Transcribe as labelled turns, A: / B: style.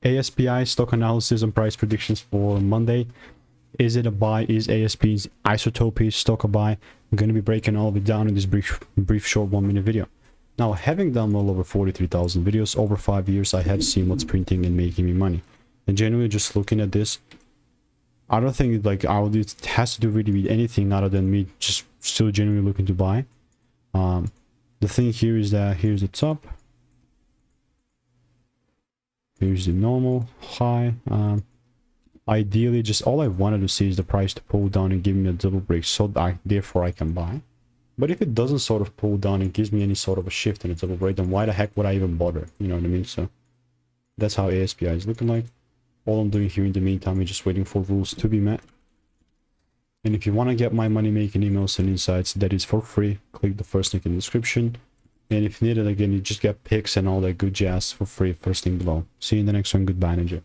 A: ASPI stock analysis and price predictions for Monday. Is it a buy? Is ASP's Isotopes stock a buy? I'm going to be breaking all of it down in this brief short 1-minute video. Now, having done well over 43,000 videos over 5 years, I have seen what's printing and making me money. And generally, just looking at this, I don't think like it has to do really with anything other than me just still genuinely looking to buy. The thing here is that here's the top, here's the normal high. Ideally, just all I wanted to see is the price to pull down and give me a double break, so that therefore I can buy. But if it doesn't sort of pull down and gives me any sort of a shift in a double break, then why the heck would I even bother? You know what I mean? So that's how ASPI is looking like. All I'm doing here in the meantime is just waiting for rules to be met. And if you want to get my money making emails and insights, that is for free. Click the first link in the description. And if needed, again, you just get picks and all that good jazz for free first link below. See you in the next one. Goodbye, Ninja.